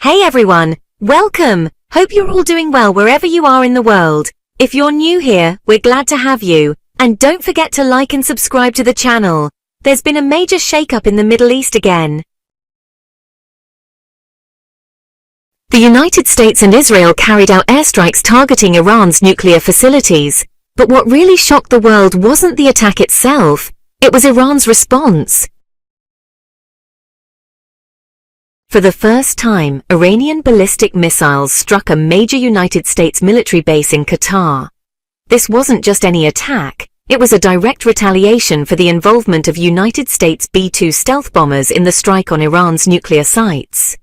Hey everyone, welcome! Hope you're all doing well wherever you are in the world. If you're new here, we're glad to have you. And don't forget to like and subscribe to the channel. There's been a major shakeup in the Middle East again. The United States and Israel carried out airstrikes targeting Iran's nuclear facilities. But what really shocked the world wasn't the attack itself, it was Iran's response. For the first time, Iranian ballistic missiles struck a major United States military base in Qatar. This wasn't just any attack, it was a direct retaliation for the involvement of United States B-2 stealth bombers in the strike on Iran's nuclear sites.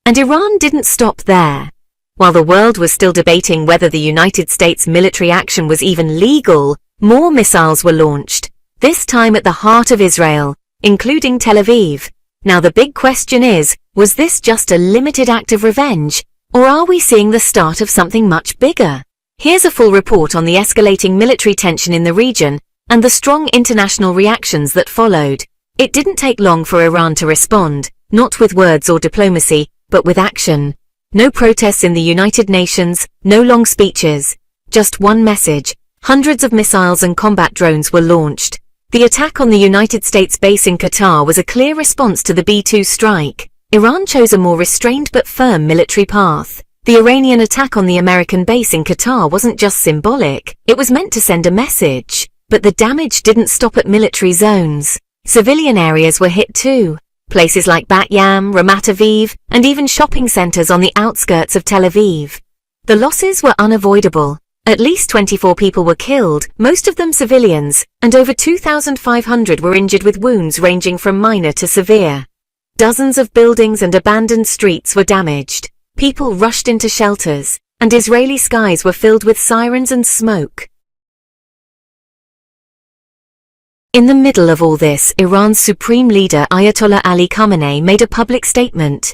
And Iran didn't stop there. While the world was still debating whether the United States military action was even legal, more missiles were launched, this time at the heart of Israel, including Tel Aviv. Now the big question is, was this just a limited act of revenge, or are we seeing the start of something much bigger? Here's a full report on the escalating military tension in the region, and the strong international reactions that followed. It didn't take long for Iran to respond, not with words or diplomacy, but with action. No protests in the United Nations, no long speeches. Just one message. Hundreds of missiles and combat drones were launched. The attack on the United States base in Qatar was a clear response to the B-2 strike. Iran chose a more restrained but firm military path. The Iranian attack on the American base in Qatar wasn't just symbolic, it was meant to send a message. But the damage didn't stop at military zones. Civilian areas were hit too. Places like Bat Yam, Ramat Aviv, and even shopping centers on the outskirts of Tel Aviv. The losses were unavoidable. At least 24 people were killed, most of them civilians, and over 2,500 were injured with wounds ranging from minor to severe. Dozens of buildings and abandoned streets were damaged. People rushed into shelters, and Israeli skies were filled with sirens and smoke. In the middle of all this, Iran's supreme leader Ayatollah Ali Khamenei made a public statement.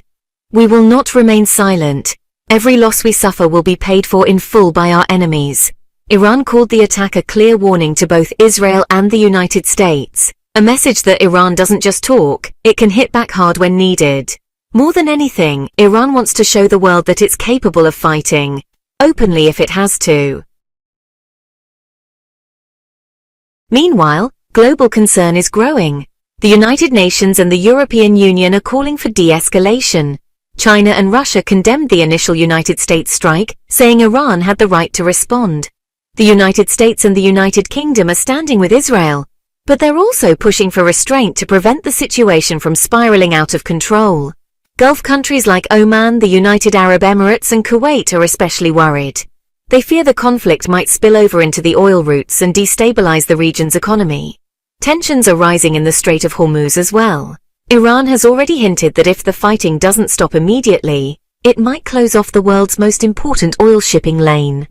"We will not remain silent. Every loss we suffer will be paid for in full by our enemies." Iran called the attack a clear warning to both Israel and the United States. A message that Iran doesn't just talk, it can hit back hard when needed. More than anything, Iran wants to show the world that it's capable of fighting, openly if it has to. Meanwhile, global concern is growing. The United Nations and the European Union are calling for de-escalation. China and Russia condemned the initial United States strike, saying Iran had the right to respond. The United States and the United Kingdom are standing with Israel, but they're also pushing for restraint to prevent the situation from spiraling out of control. Gulf countries like Oman, the United Arab Emirates, and Kuwait are especially worried. They fear the conflict might spill over into the oil routes and destabilize the region's economy. Tensions are rising in the Strait of Hormuz as well. Iran has already hinted that if the fighting doesn't stop immediately, it might close off the world's most important oil shipping lane.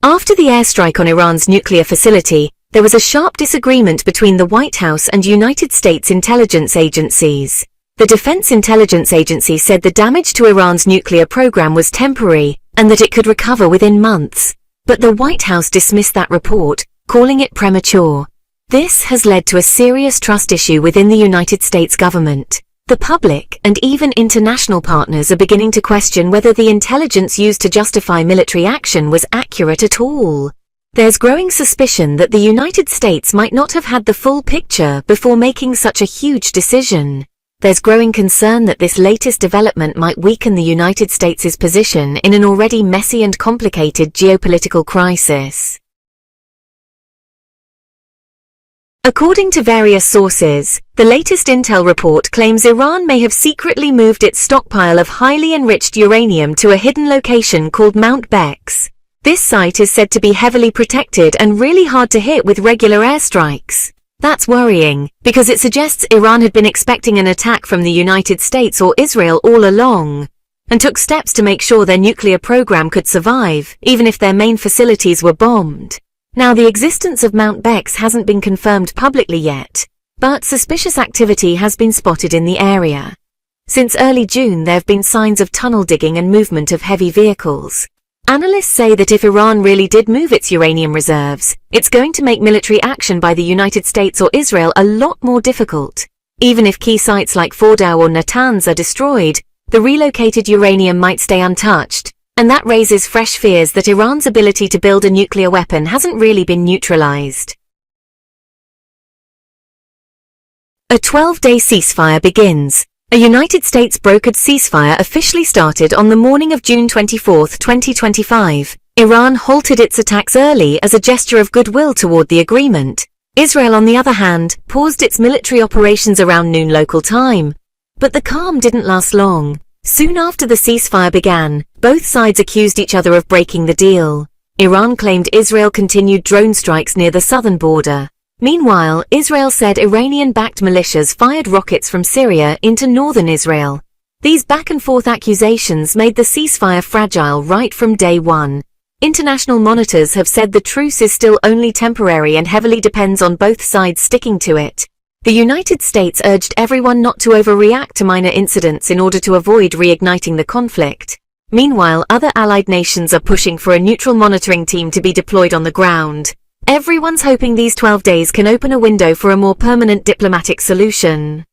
After the airstrike on Iran's nuclear facility, there was a sharp disagreement between the White House and United States intelligence agencies. The Defense Intelligence Agency said the damage to Iran's nuclear program was temporary, and that it could recover within months. But the White House dismissed that report, calling it premature. This has led to a serious trust issue within the United States government. The public and even international partners are beginning to question whether the intelligence used to justify military action was accurate at all. There's growing suspicion that the United States might not have had the full picture before making such a huge decision. There's growing concern that this latest development might weaken the United States' position in an already messy and complicated geopolitical crisis. According to various sources, the latest intel report claims Iran may have secretly moved its stockpile of highly enriched uranium to a hidden location called Mount Beks. This site is said to be heavily protected and really hard to hit with regular airstrikes. That's worrying, because it suggests Iran had been expecting an attack from the United States or Israel all along, and took steps to make sure their nuclear program could survive, even if their main facilities were bombed. Now, the existence of Mount Beks hasn't been confirmed publicly yet, but suspicious activity has been spotted in the area. Since early June, there have been signs of tunnel digging and movement of heavy vehicles. Analysts say that if Iran really did move its uranium reserves, it's going to make military action by the United States or Israel a lot more difficult. Even if key sites like Fordow or Natanz are destroyed, the relocated uranium might stay untouched, and that raises fresh fears that Iran's ability to build a nuclear weapon hasn't really been neutralized. A 12-day ceasefire begins. A United States brokered ceasefire officially started on the morning of June 24, 2025. Iran halted its attacks early as a gesture of goodwill toward the agreement. Israel, on the other hand, paused its military operations around noon local time. But the calm didn't last long. Soon after the ceasefire began, both sides accused each other of breaking the deal. Iran claimed Israel continued drone strikes near the southern border. Meanwhile, Israel said Iranian-backed militias fired rockets from Syria into northern Israel. These back-and-forth accusations made the ceasefire fragile right from day one. International monitors have said the truce is still only temporary and heavily depends on both sides sticking to it. The United States urged everyone not to overreact to minor incidents in order to avoid reigniting the conflict. Meanwhile, other allied nations are pushing for a neutral monitoring team to be deployed on the ground. Everyone's hoping these 12 days can open a window for a more permanent diplomatic solution.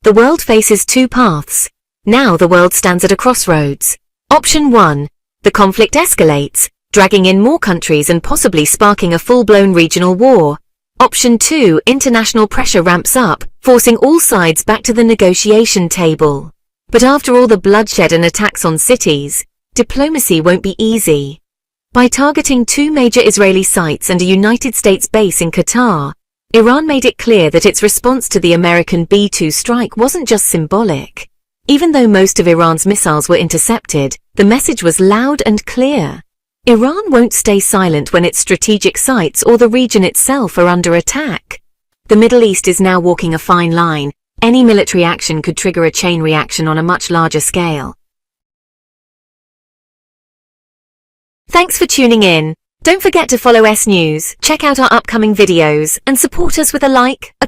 The world faces two paths. Now the world stands at a crossroads. Option 1. The conflict escalates, dragging in more countries and possibly sparking a full-blown regional war. Option 2. International pressure ramps up, forcing all sides back to the negotiation table. But after all the bloodshed and attacks on cities, diplomacy won't be easy. By targeting two major Israeli sites and a United States base in Qatar, Iran made it clear that its response to the American B-2 strike wasn't just symbolic. Even though most of Iran's missiles were intercepted, the message was loud and clear. Iran won't stay silent when its strategic sites or the region itself are under attack. The Middle East is now walking a fine line. Any military action could trigger a chain reaction on a much larger scale. Thanks for tuning in. Don't forget to follow S News, check out our upcoming videos, and support us with a like, a